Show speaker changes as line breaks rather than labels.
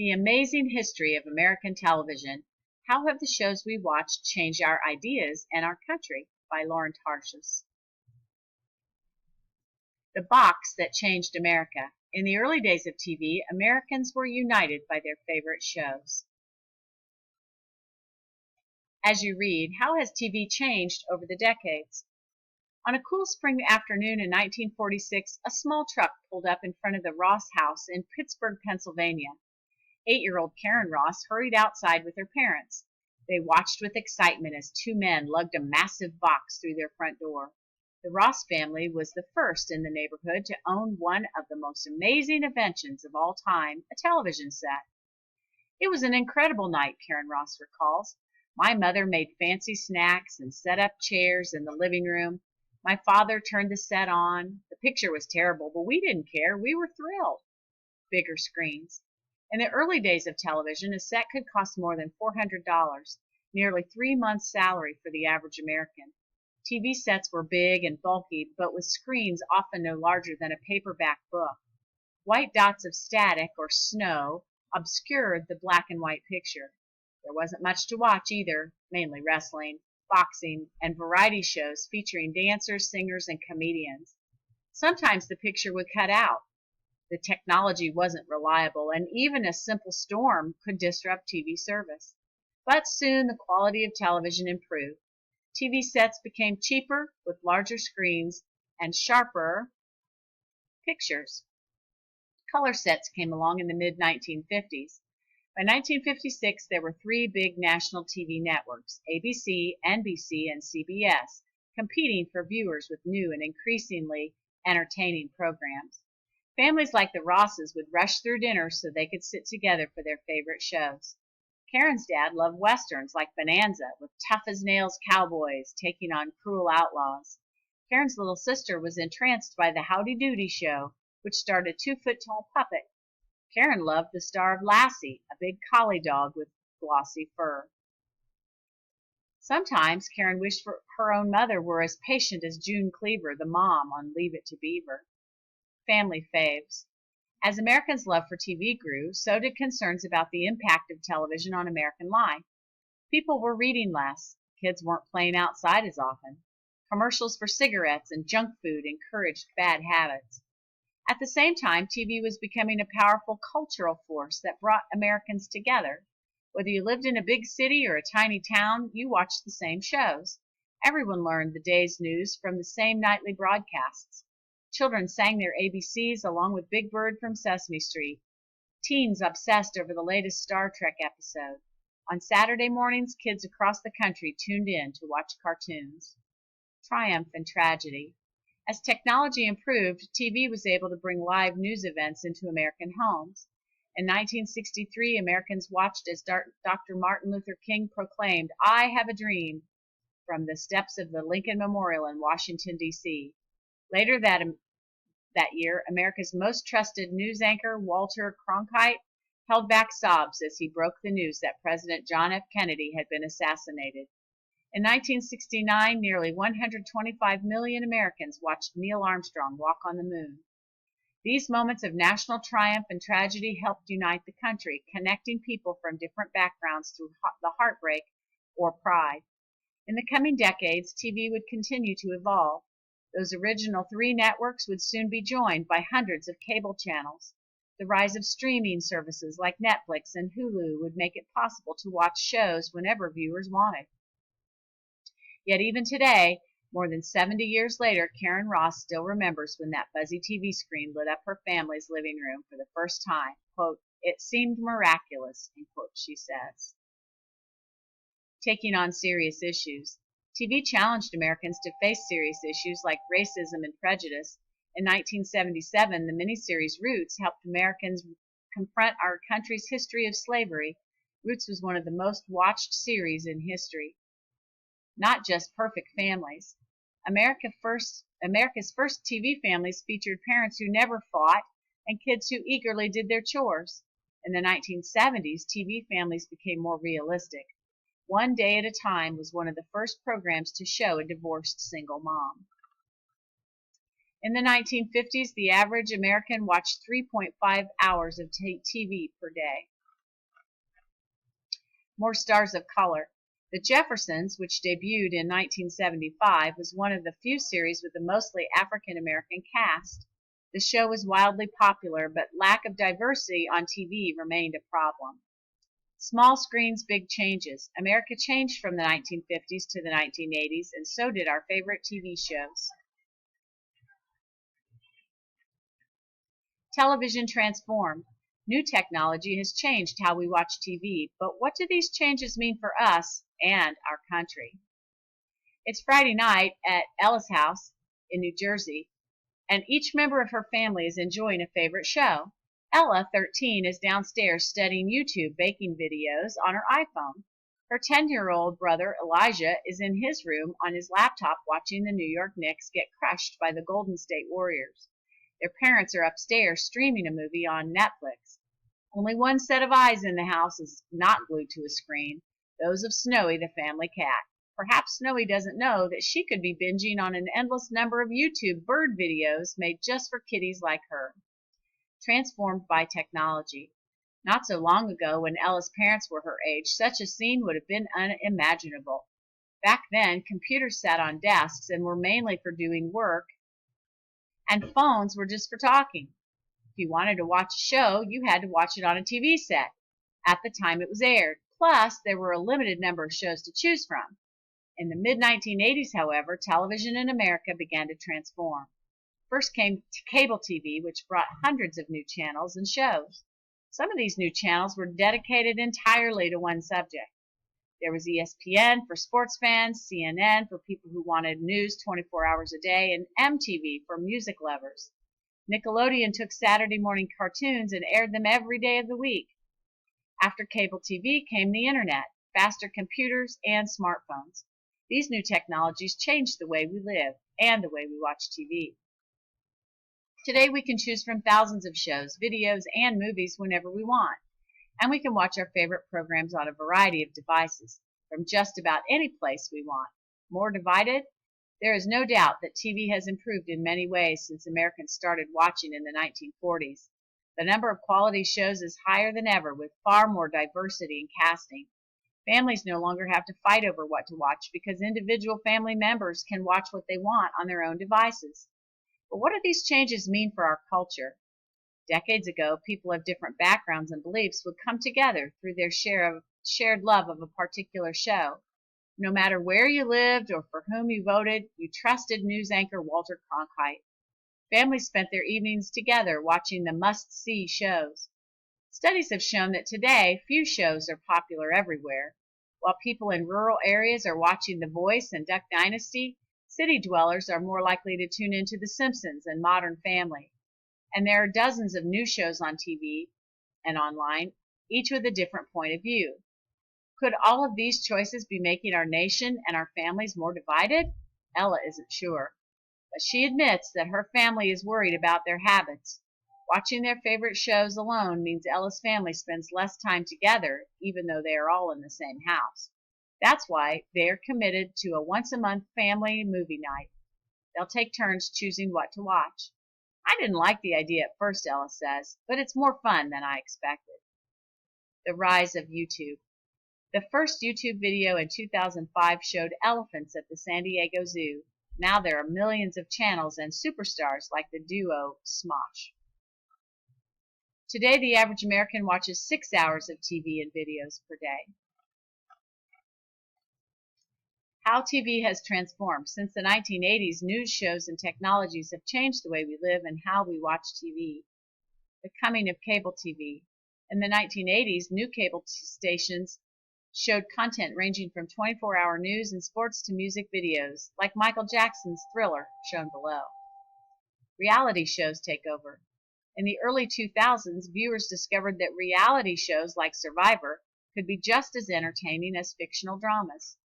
The Amazing History of American Television. How have the shows we watched changed our ideas and our country? By Lauren Tarshis. The Box That Changed America. In the early days of TV, Americans were united by their favorite shows. As you read, how has TV changed over the decades? On a cool spring afternoon in 1946, a small truck pulled up in front of the Ross house in Pittsburgh, Pennsylvania. 8-year-old Karen Ross hurried outside with her parents. They watched with excitement as two men lugged a massive box through their front door. The Ross family was the first in the neighborhood to own one of the most amazing inventions of all time, a television set. It was an incredible night, Karen Ross recalls. My mother made fancy snacks and set up chairs in the living room. My father turned the set on. The picture was terrible, but we didn't care. We were thrilled. Bigger screens. In the early days of television, a set could cost more than $400, nearly 3 months' salary for the average American. TV sets were big and bulky, but with screens often no larger than a paperback book. White dots of static or snow obscured the black and white picture. There wasn't much to watch either, mainly wrestling, boxing, and variety shows featuring dancers, singers, and comedians. Sometimes the picture would cut out. The technology wasn't reliable, and even a simple storm could disrupt TV service. But soon the quality of television improved. TV sets became cheaper with larger screens and sharper pictures. Color sets came along in the mid-1950s. By 1956, there were 3 big national TV networks, ABC, NBC, and CBS, competing for viewers with new and increasingly entertaining programs. Families like the Rosses would rush through dinner so they could sit together for their favorite shows. Karen's dad loved westerns like Bonanza, with tough-as-nails cowboys taking on cruel outlaws. Karen's little sister was entranced by the Howdy Doody show, which starred a 2-foot-tall puppet. Karen loved the star of Lassie, a big collie dog with glossy fur. Sometimes Karen wished her own mother were as patient as June Cleaver, the mom on Leave It to Beaver. Family faves. As Americans' love for TV grew, so did concerns about the impact of television on American life. People were reading less. Kids weren't playing outside as often. Commercials for cigarettes and junk food encouraged bad habits. At the same time, TV was becoming a powerful cultural force that brought Americans together. Whether you lived in a big city or a tiny town, you watched the same shows. Everyone learned the day's news from the same nightly broadcasts. Children sang their ABCs along with Big Bird from Sesame Street. Teens obsessed over the latest Star Trek episode. On Saturday mornings, kids across the country tuned in to watch cartoons. Triumph and tragedy. As technology improved, TV was able to bring live news events into American homes. In 1963, Americans watched as Dr. Martin Luther King proclaimed, "I have a dream," from the steps of the Lincoln Memorial in Washington, D.C. Later that year, America's most trusted news anchor, Walter Cronkite, held back sobs as he broke the news that President John F. Kennedy had been assassinated. In 1969, nearly 125 million Americans watched Neil Armstrong walk on the moon. These moments of national triumph and tragedy helped unite the country, connecting people from different backgrounds through the heartbreak or pride. In the coming decades, TV would continue to evolve. Those original 3 networks would soon be joined by hundreds of cable channels. The rise of streaming services like Netflix and Hulu would make it possible to watch shows whenever viewers wanted. Yet even today, more than 70 years later, Karen Ross still remembers when that fuzzy TV screen lit up her family's living room for the first time. Quote, "It seemed miraculous," end quote, she says. Taking on serious issues. TV challenged Americans to face serious issues like racism and prejudice. In 1977, the miniseries Roots helped Americans confront our country's history of slavery. Roots was one of the most watched series in history. Not just perfect families. America's first TV families featured parents who never fought and kids who eagerly did their chores. In the 1970s, TV families became more realistic. One Day at a Time was one of the first programs to show a divorced single mom. In the 1950s, the average American watched 3.5 hours of TV per day. more stars of color. The Jeffersons, which debuted in 1975, was one of the few series with a mostly African American cast. The show was wildly popular, but lack of diversity on TV remained a problem. Small screens, big changes. America changed from the 1950s to the 1980s, and so did our favorite TV shows. Television transformed. New technology has changed how we watch TV, but what do these changes mean for us and our country? It's Friday night at Ella's house in New Jersey, and each member of her family is enjoying a favorite show. Ella, 13, is downstairs studying YouTube baking videos on her iPhone. Her 10-year-old brother, Elijah, is in his room on his laptop watching the New York Knicks get crushed by the Golden State Warriors. Their parents are upstairs streaming a movie on Netflix. Only one set of eyes in the house is not glued to a screen, those of Snowy, the family cat. Perhaps Snowy doesn't know that she could be binging on an endless number of YouTube bird videos made just for kitties like her. Transformed by technology. Not so long ago, when Ella's parents were her age, such a scene would have been unimaginable. Back then, computers sat on desks and were mainly for doing work, and phones were just for talking. If you wanted to watch a show, you had to watch it on a TV set at the time it was aired. Plus, there were a limited number of shows to choose from. In the mid-1980s, however, television in America began to transform. First came cable TV, which brought hundreds of new channels and shows. Some of these new channels were dedicated entirely to one subject. There was ESPN for sports fans, CNN for people who wanted news 24 hours a day, and MTV for music lovers. Nickelodeon took Saturday morning cartoons and aired them every day of the week. After cable TV came the internet, faster computers, and smartphones. These new technologies changed the way we live and the way we watch TV. Today we can choose from thousands of shows, videos, and movies whenever we want. And we can watch our favorite programs on a variety of devices, from just about any place we want. More divided? There is no doubt that TV has improved in many ways since Americans started watching in the 1940s. The number of quality shows is higher than ever, with far more diversity in casting. Families no longer have to fight over what to watch because individual family members can watch what they want on their own devices. But what do these changes mean for our culture? Decades ago, people of different backgrounds and beliefs would come together through their shared love of a particular show. No matter where you lived or for whom you voted, you trusted news anchor Walter Cronkite. Families spent their evenings together watching the must-see shows. Studies have shown that today, few shows are popular everywhere. While people in rural areas are watching The Voice and Duck Dynasty, city dwellers are more likely to tune into The Simpsons and Modern Family. And there are dozens of new shows on TV and online, each with a different point of view. Could all of these choices be making our nation and our families more divided? Ella isn't sure, but she admits that her family is worried about their habits. Watching their favorite shows alone means Ella's family spends less time together, even though they are all in the same house. That's why they are committed to a once-a-month family movie night. They'll take turns choosing what to watch. I didn't like the idea at first, Ella says, but it's more fun than I expected. The rise of YouTube. The first YouTube video in 2005 showed elephants at the San Diego Zoo. Now there are millions of channels and superstars like the duo Smosh. Today, the average American watches 6 hours of TV and videos per day. How TV has transformed. Since the 1980s, news shows and technologies have changed the way we live and how we watch TV. The coming of cable TV. In the 1980s, new cable stations showed content ranging from 24-hour news and sports to music videos, like Michael Jackson's Thriller, shown below. Reality shows take over. In the early 2000s, viewers discovered that reality shows like Survivor could be just as entertaining as fictional dramas.